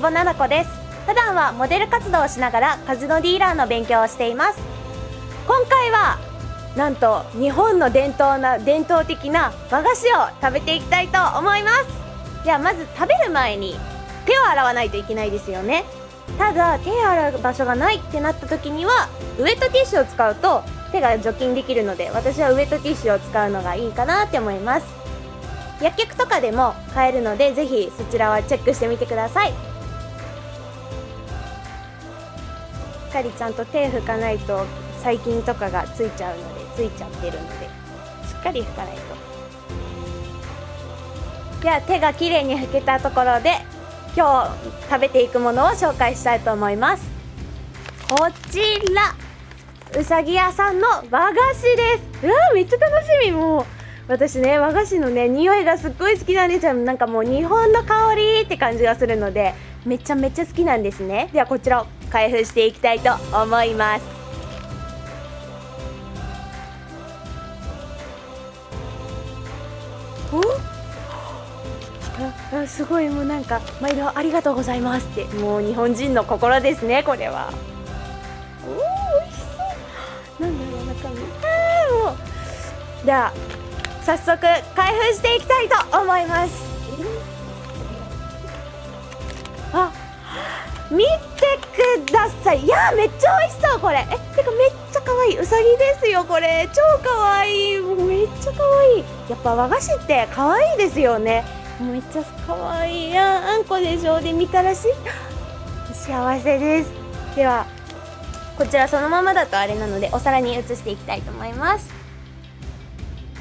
保奈々子です。普段はモデル活動をしながらカジノディーラーの勉強をしています。今回はなんと日本の伝統的な和菓子を食べていきたいと思います。ではまず食べる前に手を洗わないといけないですよね。ただ手を洗う場所がないってなった時にはウエットティッシュを使うと手が除菌できるので、私はウエットティッシュを使うのがいいかなって思います。薬局とかでも買えるのでぜひそちらはチェックしてみてください。しっかりちゃんと手拭かないと細菌とかがついちゃってるのでしっかり拭かないと。では手がきれいに拭けたところで今日食べていくものを紹介したいと思います。こちらうさぎ屋さんの和菓子です。うわめっちゃ楽しみ。もう私ね和菓子のね匂いがすっごい好きなんですよ。なんかもう日本の香りって感じがするのでめちゃめちゃ好きなんですね。ではこちらを開封していきたいと思います。すごいもうなんか毎度ありがとうございますってもう日本人の心ですねこれは。美味しそう。なんだろう中身。もうでは早速開封していきたいと思います。見てください。いやめっちゃ美味しそうこれ。てかめっちゃ可愛いうさぎですよこれ。超可愛い。もうめっちゃ可愛い。やっぱ和菓子って可愛いですよね。めっちゃ可愛い。あんこでしょ。でみたらし幸せです。ではこちらそのままだとあれなのでお皿に移していきたいと思います。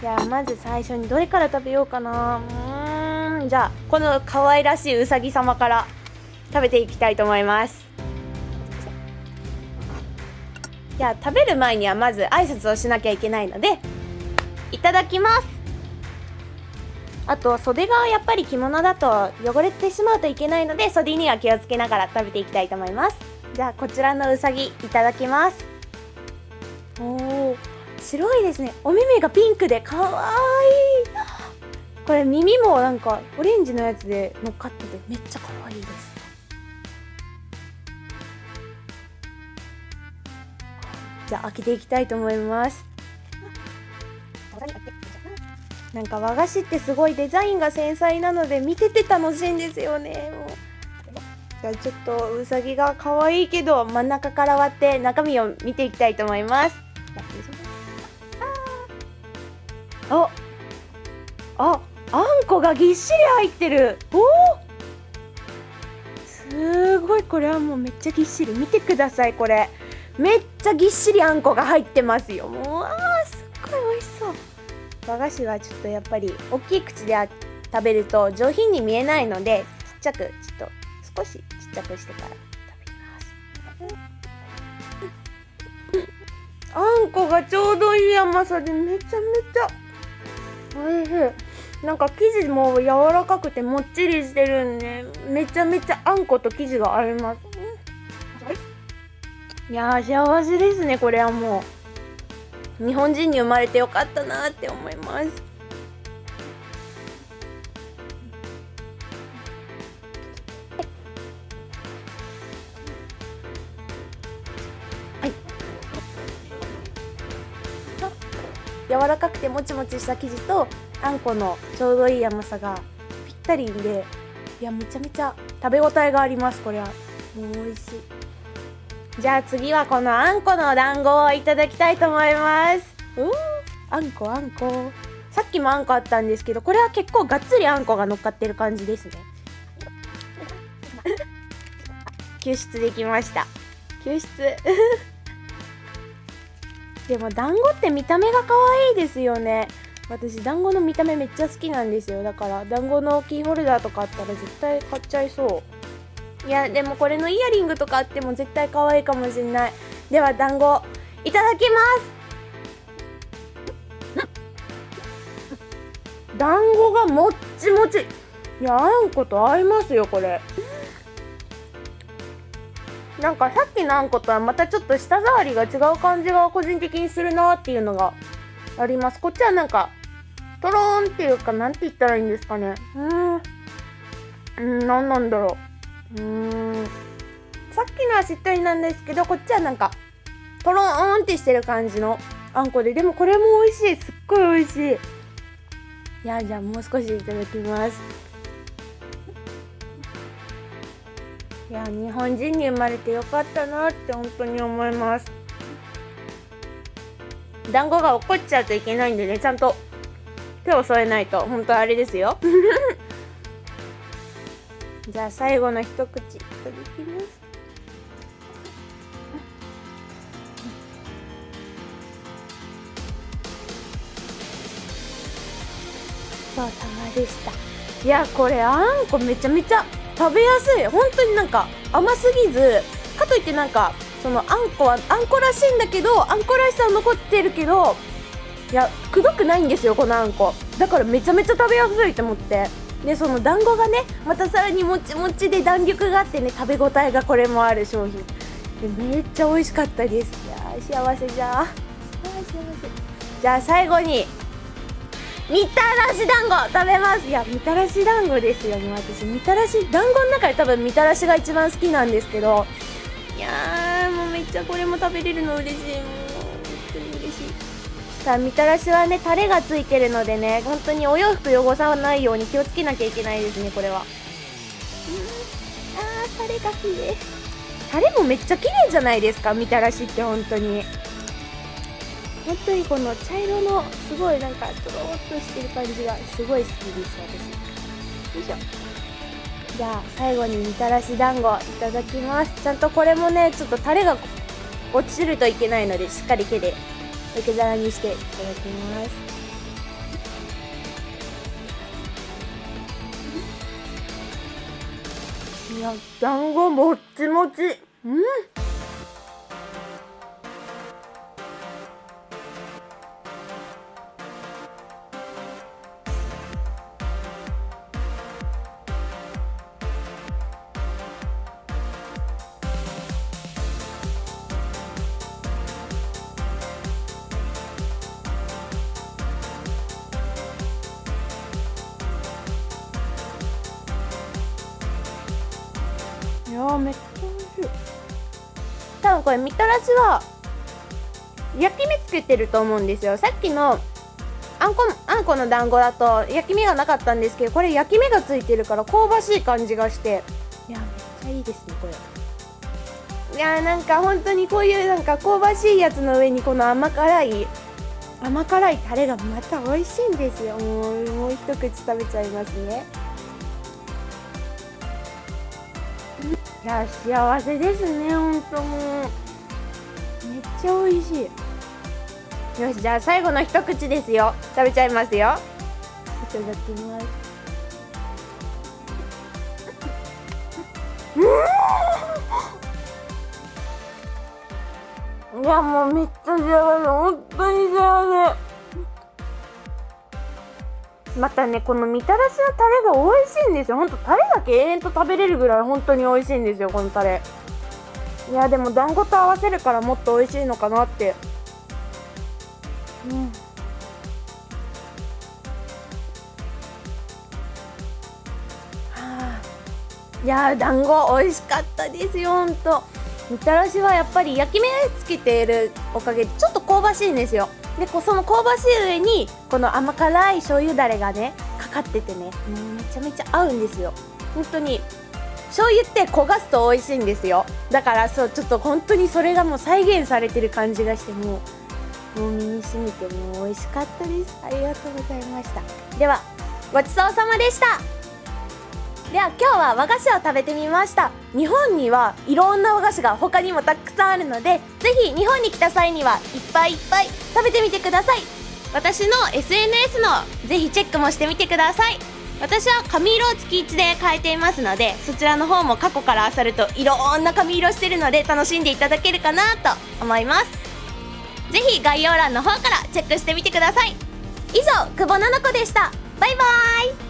じゃあまず最初にどれから食べようかな。じゃあこの可愛らしいうさぎ様から食べていきたいと思います。じゃあ食べる前にはまず挨拶をしなきゃいけないのでいただきます。あと袖がやっぱり着物だと汚れてしまうといけないので袖には気をつけながら食べていきたいと思います。じゃあこちらのうさぎいただきます。白いですね。お目目がピンクでかわいい。これ耳もなんかオレンジのやつで乗っかっててめっちゃかわいいです。じゃあ開けていきたいと思います。なんか和菓子ってすごいデザインが繊細なので見てて楽しいんですよね。もうじゃあちょっとうさぎが可愛いけど真ん中から割って中身を見ていきたいと思います。あんこがぎっしり入ってる。すごい。これはもうめっちゃぎっしり。見てくださいこれめっちゃぎっしりあんこが入ってますよ。もうすっごい美味しそう。和菓子はちょっとやっぱり大きい口で食べると上品に見えないのでちっちゃくちょっと少しちっちゃくしてから食べます。あんこがちょうどいい甘さでめちゃめちゃ美味しい。なんか生地も柔らかくてもっちりしてるんでめちゃめちゃあんこと生地が合います。いやー幸せですね。これはもう日本人に生まれてよかったなって思います。柔らかくてもちもちした生地とあんこのちょうどいい甘さがぴったりで、いやめちゃめちゃ食べ応えがあります。これはもう美味しい。じゃあ次はこのあんこの団子をいただきたいと思います。あんこさっきもあんこあったんですけどこれは結構がっつりあんこが乗っかってる感じですね。救出できました。救出でも団子って見た目が可愛いですよね。私団子の見た目めっちゃ好きなんですよ。だから団子のキーホルダーとかあったら絶対買っちゃいそう。いやでもこれのイヤリングとかあっても絶対可愛いかもしれない。では団子いただきます。団子がもっちもち。いやあんこと合いますよこれ。なんかさっきのあんことはまたちょっと舌触りが違う感じが個人的にするなっていうのがあります。こっちはなんかトローンっていうかなんて言ったらいいんですかね。なんなんだろさっきのはしっとりなんですけど、こっちはなんかトローンってしてる感じのあんこで、でもこれも美味しい。すっごい美味しい。じゃあもう少しいただきます。いや、日本人に生まれてよかったなって本当に思います。団子が落っこっちゃうといけないんでね、ちゃんと手を添えないと本当あれですよ。じゃあ最後の一口いただきます。そうさまでした。いや、これあんこめちゃめちゃ食べやすい。本当になんか甘すぎず、かといってなんかそのあんこはあんこらしいんだけど、あんこらしさは残ってるけど、いや、くどくないんですよこのあんこ。だからめちゃめちゃ食べやすいと思って。でその団子がね、またさらにもちもちで弾力があってね、食べ応えがこれもある商品で、めっちゃ美味しかったです。いやー、幸せじゃー。幸せ。じゃあ最後にみたらし団子食べます。いや、みたらし団子ですよね。私みたらし団子の中で多分みたらしが一番好きなんですけど、いやー、もうめっちゃこれも食べれるの嬉しい。もう本当に嬉しい。さあ、みたらしはね、タレがついてるのでね、本当にお洋服汚さないように気をつけなきゃいけないですね、これは。タレが綺麗。タレもめっちゃ綺麗じゃないですか、みたらしって本当に。本当にこの茶色のすごいなんかとろーっとしてる感じがすごい好きです、私。よいしょ。じゃあ最後にみたらし団子いただきます。ちゃんとこれもね、ちょっとタレが落ちるといけないので、しっかり手で受け皿にしていただきます。いや、団子もっちもち。いやー、めっちゃ美味しい。多分これみたらしは焼き目つけてると思うんですよ。さっきのあんこの団子だと焼き目がなかったんですけど、これ焼き目がついてるから香ばしい感じがして、いや、めっちゃいいですねこれ。いやー、なんか本当にこういうなんか香ばしいやつの上にこの甘辛いタレがまた美味しいんですよ。もう一口食べちゃいますね。いや、幸せですね、ほんと。もうめっちゃ美味しい。よし、じゃあ最後の一口ですよ。食べちゃいますよ。いただきます。いや、もうめっちゃ幸せ、本当に幸せ。またね、このみたらしのタレが美味しいんですよ。ほんとタレだけ永遠と食べれるぐらい本当に美味しいんですよ、このタレ。いや、でも団子と合わせるからもっと美味しいのかなって。いやー、団子美味しかったですよ、ほんと。みたらしはやっぱり焼き目つけているおかげでちょっと香ばしいんですよ。でその香ばしい上にこの甘辛い醤油だれがねかかっててね、もうめちゃめちゃ合うんですよ。本当に醤油って焦がすと美味しいんですよ。だからちょっと本当にそれがもう再現されてる感じがして、もう身に染みてもう美味しかったです。ありがとうございました。ではごちそうさまでした。では今日は和菓子を食べてみました。日本にはいろんな和菓子が他にもたくさんあるので、ぜひ日本に来た際にはいっぱいいっぱい食べてみてください。私の SNS のぜひチェックもしてみてください。私は髪色を月1で変えていますので、そちらの方も過去から漁るといろんな髪色してるので楽しんでいただけるかなと思います。ぜひ概要欄の方からチェックしてみてください。以上、久保ななこでした。バイバーイ。